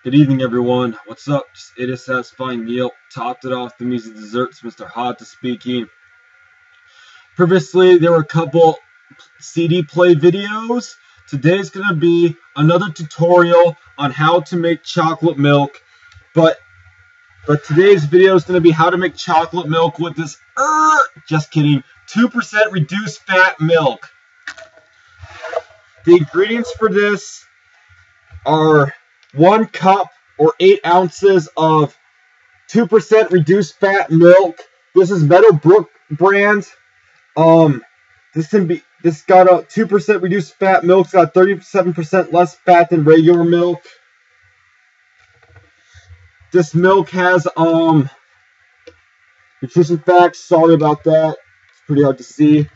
Good evening, everyone. What's up? It is Satisfying Neil. Topped it off the music desserts, Mr. Hot speaking. Previously, there were a couple CD play videos. Today's going to be another tutorial on how to make chocolate milk. But today's video is going to be how to make chocolate milk with this, just kidding, 2% reduced fat milk. The ingredients for this are 1 cup or 8 ounces of 2% reduced fat milk. This is Meadowbrook brand. This got a 2% reduced fat milk. It's got 37% less fat than regular milk. This milk has nutrition facts. Sorry about that. It's pretty hard to see.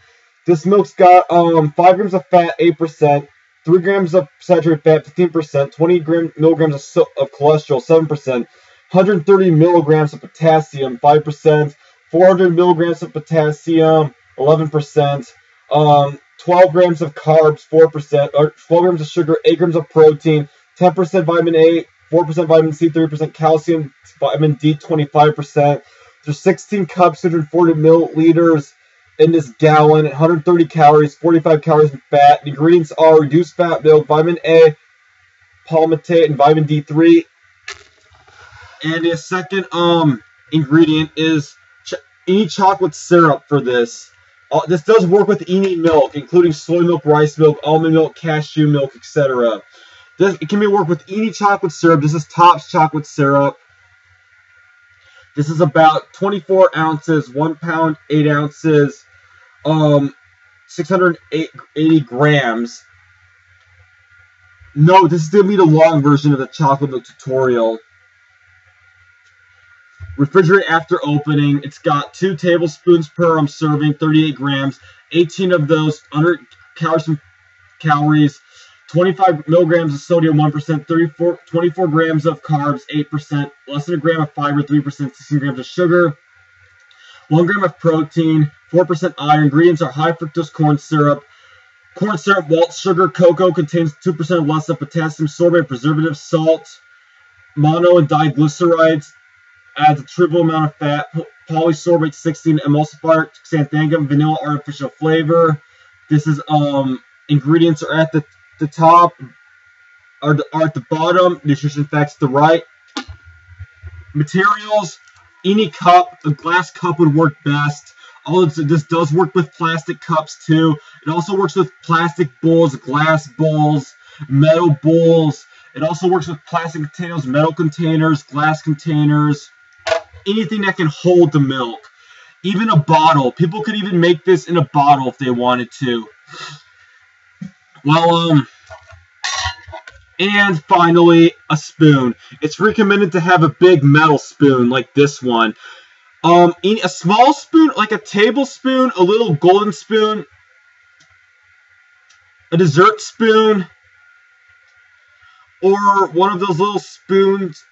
This milk's got 5 grams of fat, 8%. 3 grams of saturated fat, 15%, 20 milligrams of cholesterol, 7%, 130 milligrams of potassium, 5%, 400 milligrams of potassium, 11%, 12 grams of carbs, 4%, or 12 grams of sugar, 8 grams of protein, 10% vitamin A, 4% vitamin C, 3% calcium, vitamin D, 25%. There's 16 cups, 240 milliliters in this gallon, 130 calories, 45 calories in fat. The ingredients are reduced fat milk, vitamin A, palmitate, and vitamin D3. And the second ingredient is any chocolate syrup for this. This does work with any milk, including soy milk, rice milk, almond milk, cashew milk, etc. It can be worked with any chocolate syrup. This is Topps chocolate syrup. This is about 24 ounces, 1 pound, 8 ounces, 680 grams. No, this is going to be the long version of the chocolate milk tutorial. Refrigerate after opening. It's got 2 tablespoons per serving, 38 grams. 18 of those 100 calories, 25 milligrams of sodium, 1%, 24 grams of carbs, 8%, less than a gram of fiber, 3%, 16 grams of sugar, 1 gram of protein, 4% iron. Ingredients are high fructose corn syrup, malt sugar, cocoa contains 2% or less of potassium, sorbate, preservative, salt, mono and diglycerides, adds a trivial amount of fat, polysorbate 16, emulsifier, xanthan, vanilla, artificial flavor. This is ingredients are at the top, are at the bottom. Nutrition facts to the right. Materials: any cup, a glass cup would work best. This does work with plastic cups too. It also works with plastic bowls, glass bowls, metal bowls. It also works with plastic containers, metal containers, glass containers, anything that can hold the milk. Even a bottle. People could even make this in a bottle if they wanted to. Well, and finally, a spoon. It's recommended to have a big metal spoon like this one. A small spoon, like a tablespoon, a little golden spoon, a dessert spoon, or one of those little spoons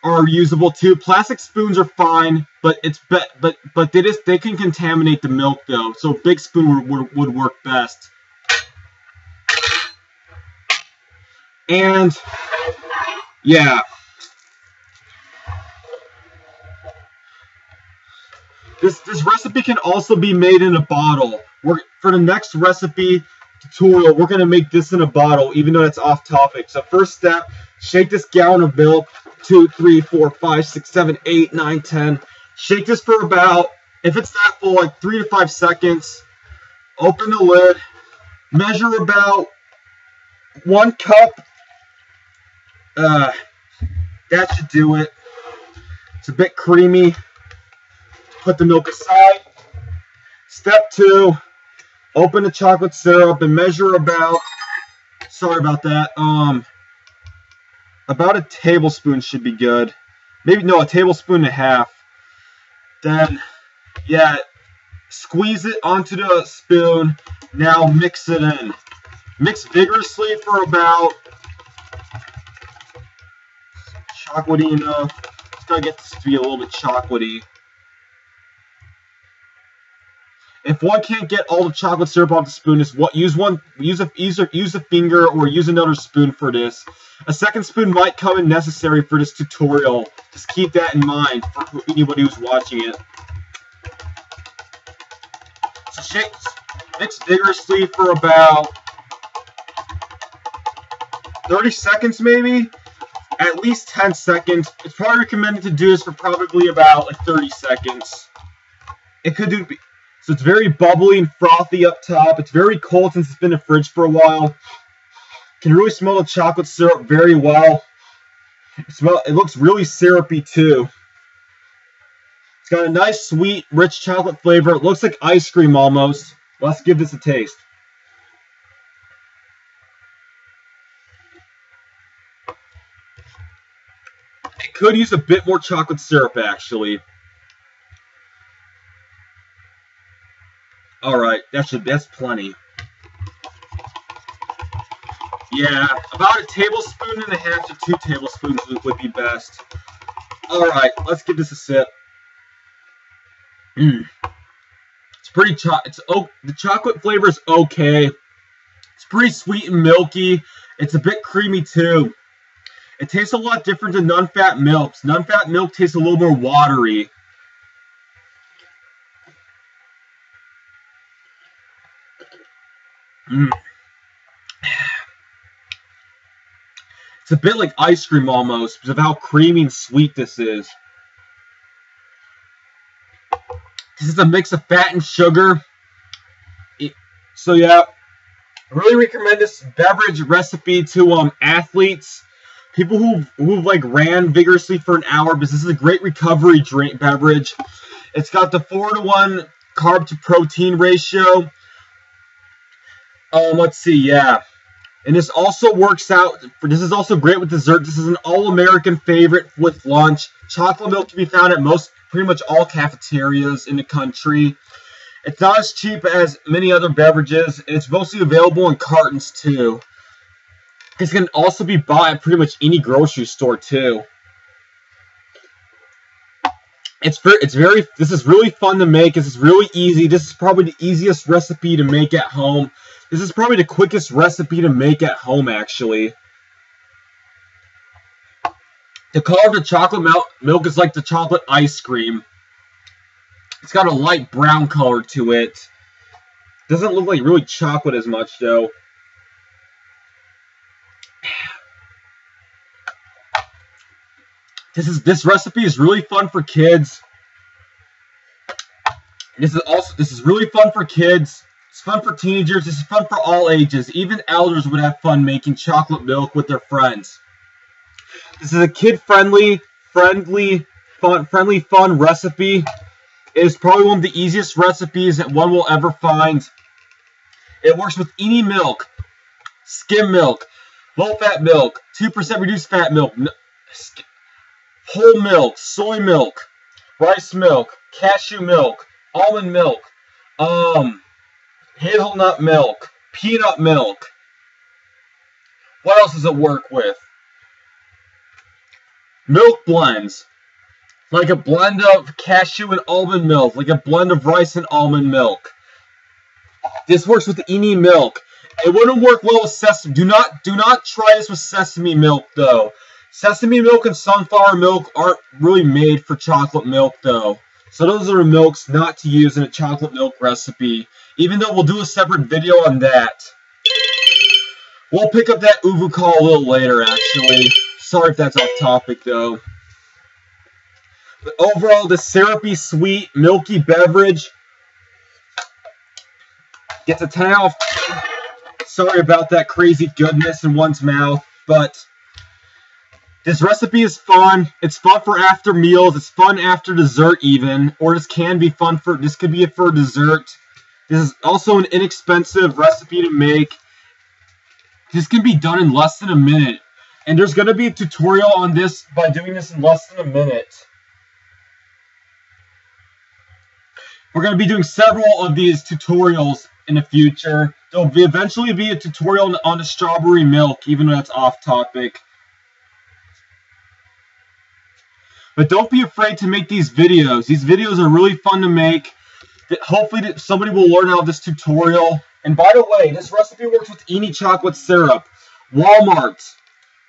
are usable too. Plastic spoons are fine, but they can contaminate the milk though. So a big spoon would work best. And yeah, this recipe can also be made in a bottle. For the next recipe tutorial, we're going to make this in a bottle, even though it's off topic. So first step, shake this gallon of milk, 2, 3, 4, 5, 6, 7, 8, 9, 10. Shake this for about, if it's that full, like 3 to 5 seconds. Open the lid. Measure about 1 cup. That should do it. It's a bit creamy. Put the milk aside. Step 2, open the chocolate syrup and measure about, sorry about that, about a tablespoon should be good. Maybe, no, a tablespoon and a half. Then, yeah, squeeze it onto the spoon. Now mix it in. Mix vigorously for about, chocolatey enough. Just gotta get this to be a little bit chocolatey. If one can't get all the chocolate syrup off the spoon, use a finger or use another spoon for this. A second spoon might come in necessary for this tutorial. Just keep that in mind for anybody who's watching it. So mix vigorously for about 30 seconds maybe? At least 10 seconds. It's probably recommended to do this for probably about like 30 seconds. So it's very bubbly and frothy up top. It's very cold since it's been in the fridge for a while. Can really smell the chocolate syrup very well. It looks really syrupy too. It's got a nice, sweet, rich chocolate flavor. It looks like ice cream almost. Let's give this a taste. It could use a bit more chocolate syrup, actually. Alright, that's plenty. Yeah, about a tablespoon and a half to 2 tablespoons would be best. Alright, let's give this a sip. It's pretty the chocolate flavor is okay. It's pretty sweet and milky. It's a bit creamy too. It tastes a lot different than non-fat milks. Non-fat milk tastes a little more watery. It's a bit like ice cream almost because of how creamy and sweet this is. This is a mix of fat and sugar. So yeah, I really recommend this beverage recipe to athletes, people who've like ran vigorously for an hour, because this is a great recovery beverage. It's got the 4-to-1 carb to protein ratio. Let's see, yeah. And this also works out, this is also great with dessert. This is an all-American favorite with lunch. Chocolate milk can be found at pretty much all cafeterias in the country. It's not as cheap as many other beverages, and it's mostly available in cartons too. This can also be bought at pretty much any grocery store too. This is really fun to make. This is really easy. This is probably the easiest recipe to make at home. This is probably the quickest recipe to make at home, actually. The color of the chocolate milk is like the chocolate ice cream. It's got a light brown color to it. Doesn't look like really chocolate as much, though. This recipe is really fun for kids. This is really fun for kids. It's fun for teenagers. This is fun for all ages. Even elders would have fun making chocolate milk with their friends. This is a kid-friendly, fun recipe. It is probably one of the easiest recipes that one will ever find. It works with any milk, skim milk, low-fat milk, 2% reduced fat milk, whole milk, soy milk, rice milk, cashew milk, almond milk, hazelnut milk, peanut milk. What else does it work with? Milk blends. Like a blend of cashew and almond milk. Like a blend of rice and almond milk. This works with any milk. It wouldn't work well with sesame. Do not try this with sesame milk, though. Sesame milk and sunflower milk aren't really made for chocolate milk, though. So those are milks not to use in a chocolate milk recipe. Even though we'll do a separate video on that. We'll pick up that uvu call a little later, actually. Sorry if that's off topic, though. But overall, the syrupy, sweet, milky beverage gets a 10 out of 10. Sorry about that crazy goodness in one's mouth, but this recipe is fun. It's fun for after meals. It's fun after dessert, even. Or this could be for dessert. This is also an inexpensive recipe to make. This can be done in less than a minute. And there's going to be a tutorial on this by doing this in less than a minute. We're going to be doing several of these tutorials in the future. There'll eventually be a tutorial on the strawberry milk, even though that's off topic. But don't be afraid to make these videos. These videos are really fun to make. hopefully somebody will learn out of this tutorial. And by the way, this recipe works with any chocolate syrup. Walmart,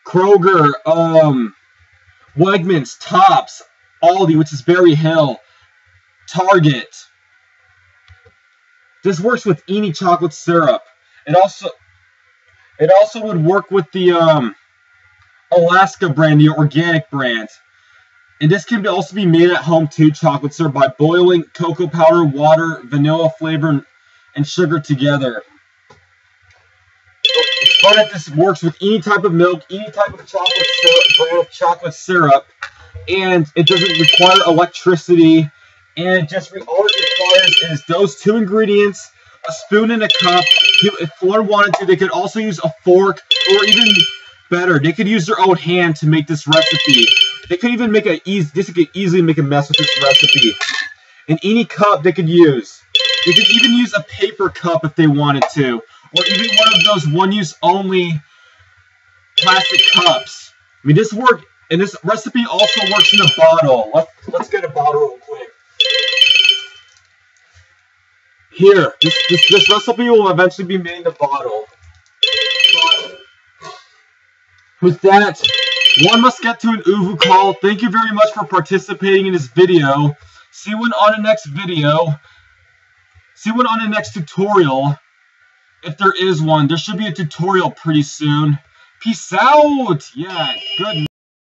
Kroger, Wegmans, Tops, Aldi, which is Berry Hill, Target. This works with any chocolate syrup. It also would work with the Alaska brand, the organic brand. And this can also be made at home too, chocolate syrup, by boiling cocoa powder, water, vanilla flavor, and sugar together. It's fun that this works with any type of milk, any type of chocolate syrup, brand of chocolate syrup, and it doesn't require electricity. And just all it requires is those 2 ingredients, a spoon and a cup. If one wanted to, they could also use a fork, or even better, they could use their own hand to make this recipe. They could even make this could easily make a mess with this recipe. And any cup they could use. They could even use a paper cup if they wanted to, or even one of those one-use only plastic cups. I mean, this recipe also works in a bottle. Let's get a bottle real quick. Here, this recipe will eventually be made in a bottle. But with that, one must get to an Uvu call. Thank you very much for participating in this video. See one on the next video. See one on the next tutorial. If there is one, there should be a tutorial pretty soon. Peace out. Yeah, good.